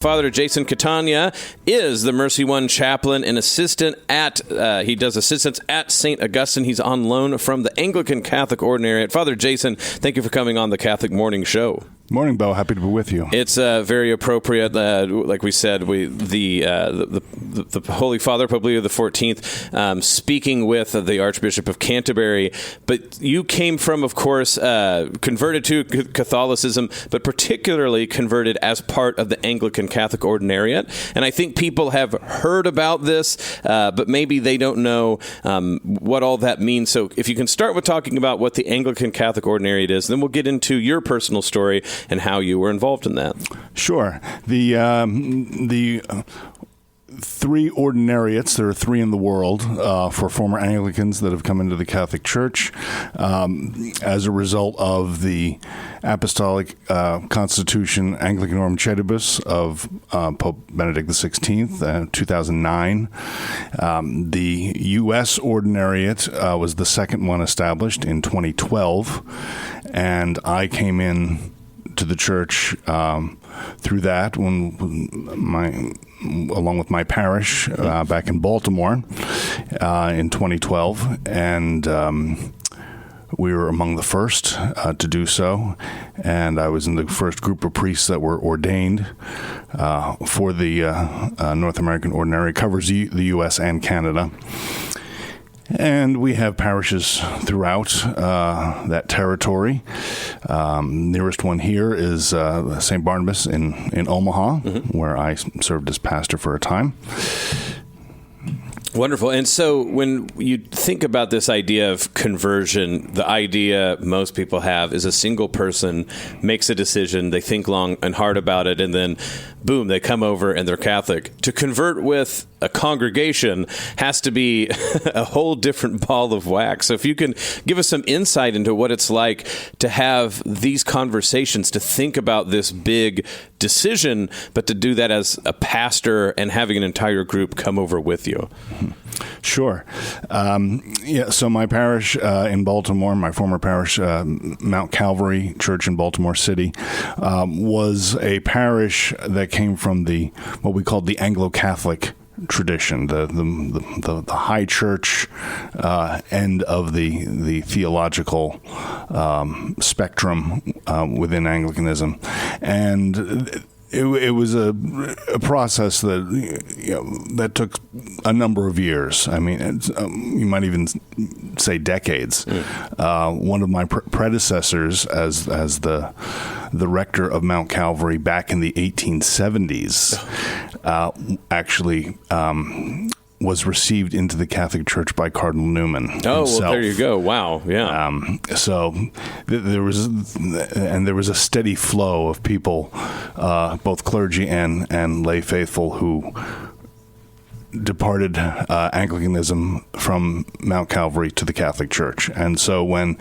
Father Jason Catania is the Mercy One chaplain and assistant at, he does assistance at St. Augustine. He's on loan from the Anglican Catholic Ordinariate. Father Jason, thank you for coming on the Catholic Morning Show. Morning, Bo. Happy to be with you. It's very appropriate. Like we said, the Holy Father, Pope Leo XIV, speaking with the Archbishop of Canterbury. But you came from, of course, converted to Catholicism, but particularly converted as part of the Anglican Catholic Ordinariate. And I think people have heard about this, but maybe they don't know what all that means. So if you can start with talking about what the Anglican Catholic Ordinariate is, then we'll get into your personal story and how you were involved in that. Sure. The three ordinariates, there are three in the world, for former Anglicans that have come into the Catholic Church as a result of the Apostolic Constitution Anglican Cedibus of Pope Benedict XVI, 2009. The U.S. Ordinariate was the second one established in 2012, and I came in to the church through that along with my parish back in Baltimore in 2012, and we were among the first to do so, and I was in the first group of priests that were ordained for the North American Ordinary. It covers the U.S. and Canada. And we have parishes throughout that territory. Nearest one here is St. Barnabas in Omaha, where I served as pastor for a time. Wonderful. And so when you think about this idea of conversion, the idea most people have is a single person makes a decision, they think long and hard about it, and then boom, they come over and they're Catholic. To convert with a congregation has to be a whole different ball of wax. So if you can give us some insight into what it's like to have these conversations, to think about this big decision, but to do that as a pastor and having an entire group come over with you. Sure. So my parish in Baltimore, my former parish, Mount Calvary Church in Baltimore City, was a parish that came from what we called the Anglo-Catholic tradition, the high church end of the theological spectrum within Anglicanism, and it was a process that took a number of years. I mean, you might even say decades. One of my predecessors as the rector of Mount Calvary back in the 1870s actually was received into the Catholic Church by Cardinal Newman himself. Well, there you go. Wow. Yeah. So there was a steady flow of people, both clergy and lay faithful, who departed Anglicanism from Mount Calvary to the Catholic Church. And so when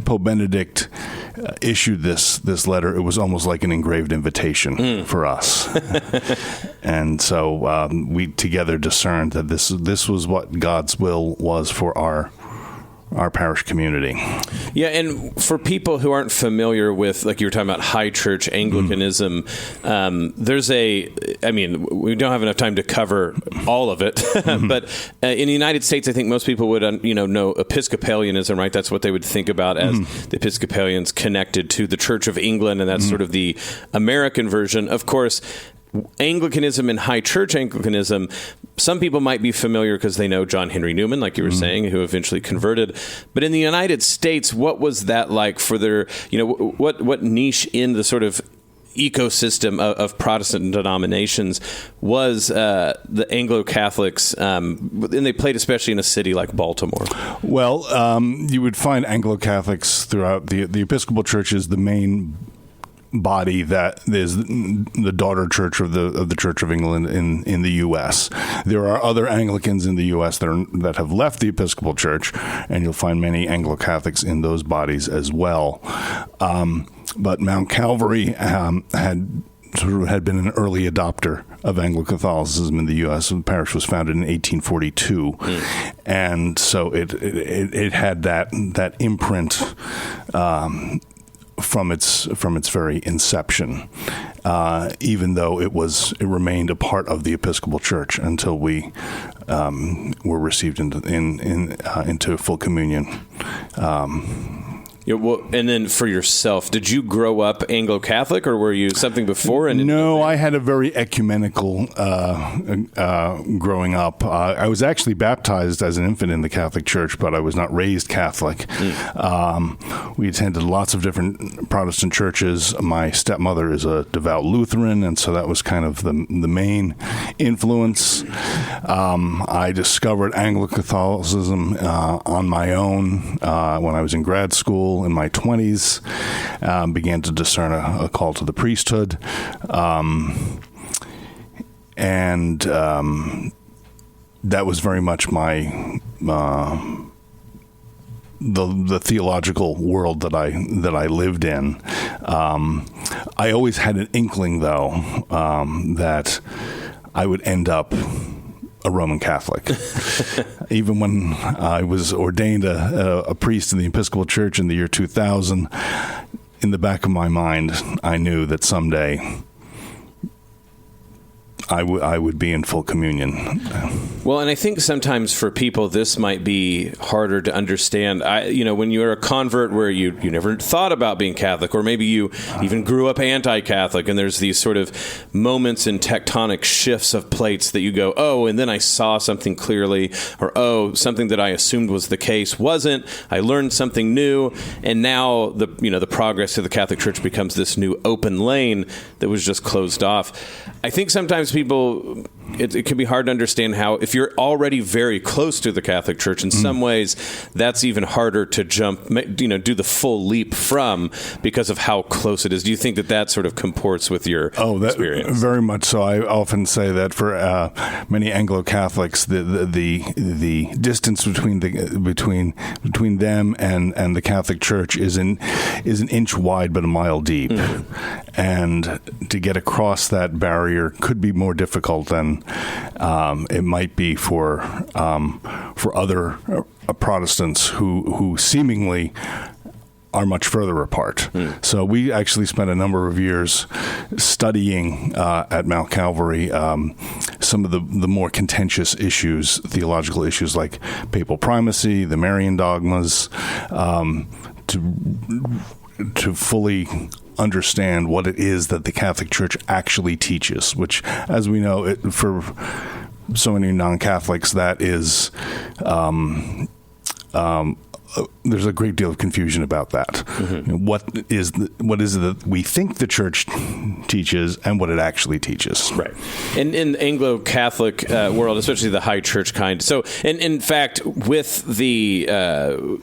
Pope Benedict issued this letter, it was almost like an engraved invitation for us. And so we together discerned that this was what God's will was for our parish community. Yeah, and for people who aren't familiar with, like you were talking about, high church Anglicanism, we don't have enough time to cover all of it, but in the United States, I think most people would know Episcopalianism, right? That's what they would think about as the Episcopalians connected to the Church of England, and that's sort of the American version. Of course, Anglicanism and high church Anglicanism, some people might be familiar because they know John Henry Newman, like you were saying, who eventually converted. But in the United States, what was that like for their, what niche in the sort of ecosystem of Protestant denominations was the Anglo-Catholics, and they played especially in a city like Baltimore? Well, you would find Anglo-Catholics throughout the Episcopal Church is the main body that is the daughter church of the Church of England in the U.S. There are other Anglicans in the U.S. that have left the Episcopal Church, and you'll find many Anglo-Catholics in those bodies as well. But Mount Calvary had been an early adopter of Anglo-Catholicism in the U.S. The parish was founded in 1842, and so it had that imprint from its very inception, even though it remained a part of the Episcopal Church until we were received into full communion. Yeah, well, and then for yourself, did you grow up Anglo-Catholic, or were you something before? No, I had a very ecumenical growing up. I was actually baptized as an infant in the Catholic Church, but I was not raised Catholic. We attended lots of different Protestant churches. My stepmother is a devout Lutheran, and so that was kind of the main influence. I discovered Anglo-Catholicism on my own when I was in grad school in my 20s, began to discern a call to the priesthood, and that was very much my the theological world that I lived in. I always had an inkling, though, that I would end up a Roman Catholic. Even when I was ordained a priest in the Episcopal Church in the year 2000, in the back of my mind, I knew that someday I would be in full communion. Well, and I think sometimes for people, this might be harder to understand. When you're a convert where you never thought about being Catholic, or maybe you even grew up anti-Catholic, and there's these sort of moments in tectonic shifts of plates that you go, oh, and then I saw something clearly, or oh, something that I assumed was the case wasn't. I learned something new, and now the progress of the Catholic Church becomes this new open lane that was just closed off. I think sometimes people, it can be hard to understand how, if you're already very close to the Catholic Church, in some ways, that's even harder to jump, do the full leap from, because of how close it is. Do you think that sort of comports with your experience? Very much so. I often say that for many Anglo-Catholics, the distance between them and the Catholic Church is an inch wide but a mile deep, and to get across that barrier could be more difficult than it might be for other Protestants who seemingly are much further apart. So we actually spent a number of years studying at Mount Calvary some of the more contentious issues, theological issues like papal primacy, the Marian dogmas, to fully understand what it is that the Catholic Church actually teaches, which, as we know, for so many non-Catholics, that is there's a great deal of confusion about that. Mm-hmm. What is it that we think the Church teaches and what it actually teaches? Right. And in the Anglo-Catholic world, especially the high church kind. So, and in fact, with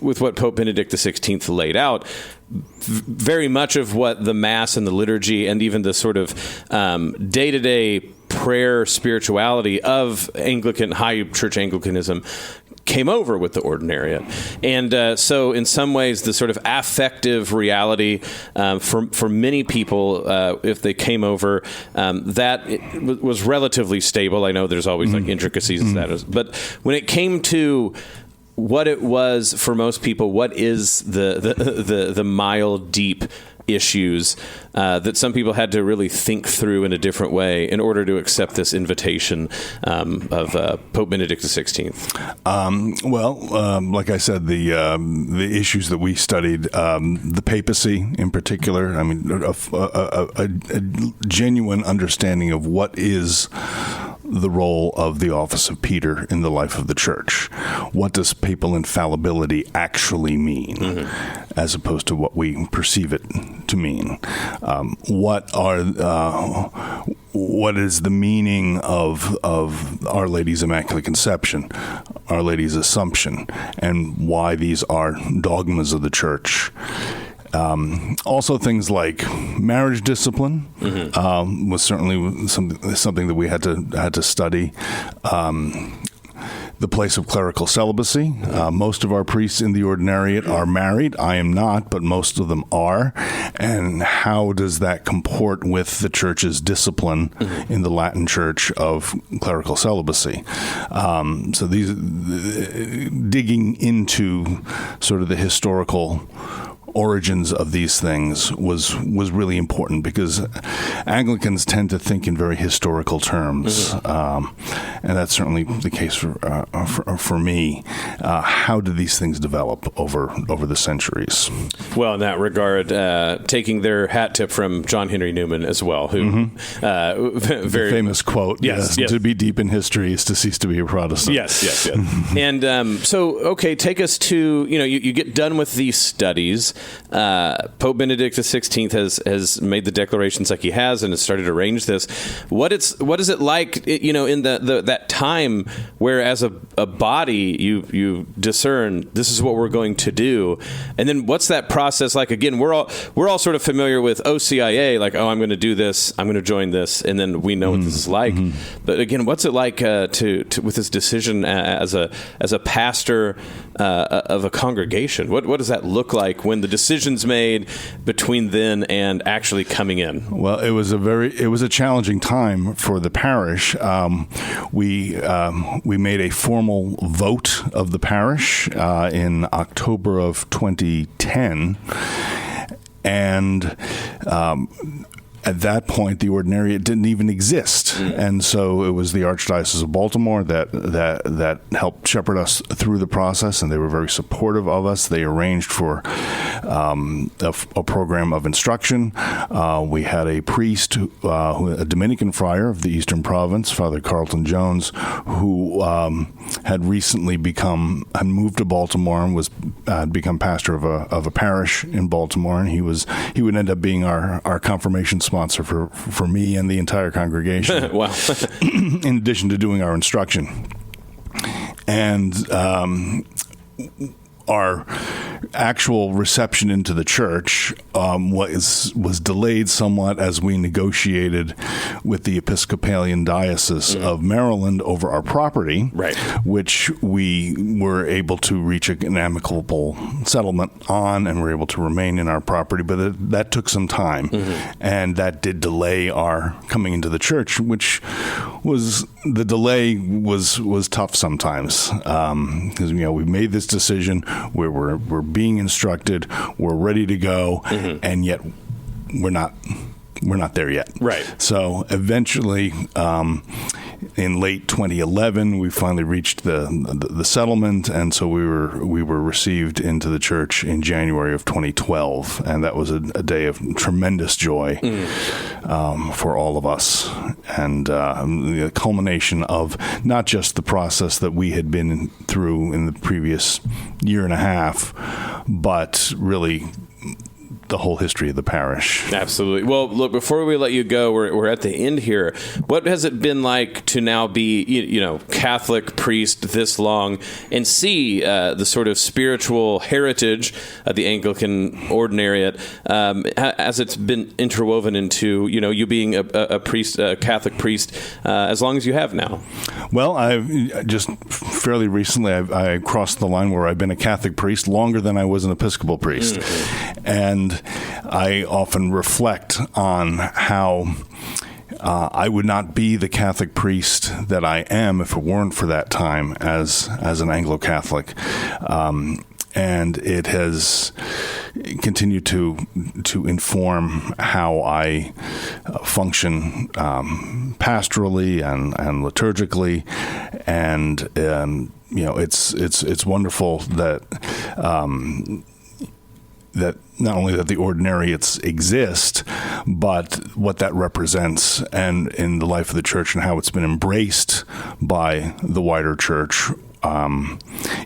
what Pope Benedict XVI laid out, very much of what the Mass and the liturgy and even the sort of day-to-day prayer spirituality of Anglican, high church Anglicanism came over with the Ordinariate. And so in some ways, the sort of affective reality for many people, if they came over, that it was relatively stable. I know there's always like intricacies and that, but when it came to what it was for most people, what is the mile deep issues that some people had to really think through in a different way in order to accept this invitation of Pope Benedict XVI? Like I said, the issues that we studied, the papacy in particular, I mean, a genuine understanding of what is the role of the office of Peter in the life of the Church. What does papal infallibility actually mean, as opposed to what we perceive it to mean? What is the meaning of Our Lady's Immaculate Conception, Our Lady's Assumption, and why these are dogmas of the Church? Also, things like marriage discipline was certainly something that we had to study. The place of clerical celibacy. Most of our priests in the Ordinariate are married. I am not, but most of them are. And how does that comport with the Church's discipline in the Latin Church of clerical celibacy? So these digging into sort of the historical origins of these things was really important, because Anglicans tend to think in very historical terms, and that's certainly the case for me. How did these things develop over the centuries? Well, in that regard, taking their hat tip from John Henry Newman as well, who very famous quote: yes, "To be deep in history is to cease to be a Protestant." Yes. And so, okay, take us to, you get done with these studies. Pope Benedict XVI has made the declarations like he has, and has started to arrange this. What is it like, in that time where, as a body, you discern this is what we're going to do, and then what's that process like? Again, we're all sort of familiar with OCIA, like, I'm going to do this, I'm going to join this, and then we know what this is like. But again, what's it like to with this decision as a pastor of a congregation? What does that look like when the decision's made between then and actually coming in? Well, it was a challenging time for the parish. We made a formal vote of the parish in October of 2010, and at that point, the Ordinariate didn't even exist, and so it was the Archdiocese of Baltimore that helped shepherd us through the process, and they were very supportive of us. They arranged for a program of instruction. We had a priest, a Dominican friar of the Eastern Province, Father Carlton Jones, who had recently had moved to Baltimore and had become pastor of a parish in Baltimore, and he would end up being our confirmation sponsor for me and the entire congregation. Wow. In addition to doing our instruction. And our actual reception into the church was delayed somewhat as we negotiated with the Episcopalian Diocese of Maryland over our property, right, which we were able to reach an amicable settlement on, and were able to remain in our property. But that took some time, and that did delay our coming into the church, which the delay was tough sometimes, because we made this decision. We're being instructed. We're ready to go, and yet we're not there yet. Right. So eventually, in late 2011, we finally reached the settlement, and so we were received into the church in January of 2012, and that was a day of tremendous joy for all of us, and the culmination of not just the process that we had been through in the previous year and a half, but really the whole history of the parish. Absolutely. Well, look, before we let you go, we're at the end here. What has it been like to now be, Catholic priest this long and see the sort of spiritual heritage of the Anglican Ordinariate as it's been interwoven into, you being a priest, a Catholic priest, as long as you have now? Well, I've just fairly recently, I crossed the line where I've been a Catholic priest longer than I was an Episcopal priest. And I often reflect on how I would not be the Catholic priest that I am if it weren't for that time as an Anglo-Catholic. And it has continued to inform how I function pastorally and liturgically, and it's wonderful that not only that the Ordinariates exist, but what that represents, and in the life of the church, and how it's been embraced by the wider church.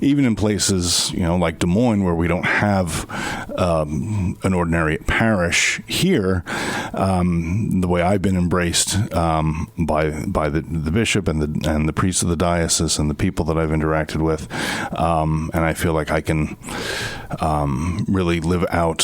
Even in places, like Des Moines, where we don't have an Ordinariate parish here, the way I've been embraced by the bishop and the priests of the diocese and the people that I've interacted with, and I feel like I can really live out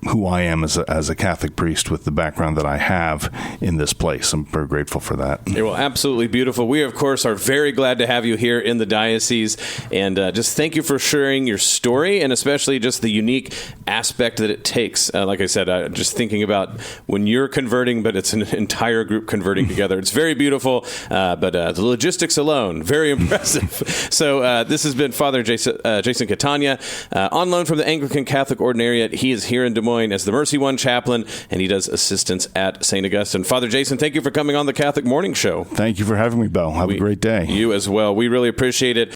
who I am as a Catholic priest with the background that I have in this place. I'm very grateful for that. Yeah, well, absolutely beautiful. We, of course, are very glad to have you here in the diocese, and just thank you for sharing your story, and especially just the unique aspect that it takes. Like I said, just thinking about when you're converting, but it's an entire group converting together. It's very beautiful, but the logistics alone, very impressive. So this has been Father Jason Catania, on loan from the Anglican Catholic Ordinariate. He is here in Des Moines as the Mercy One chaplain, and he does assistance at St. Augustine. Father Jason, thank you for coming on the Catholic Morning Show. Thank you for having me, Beau. Have a great day. You as well. We really appreciate it.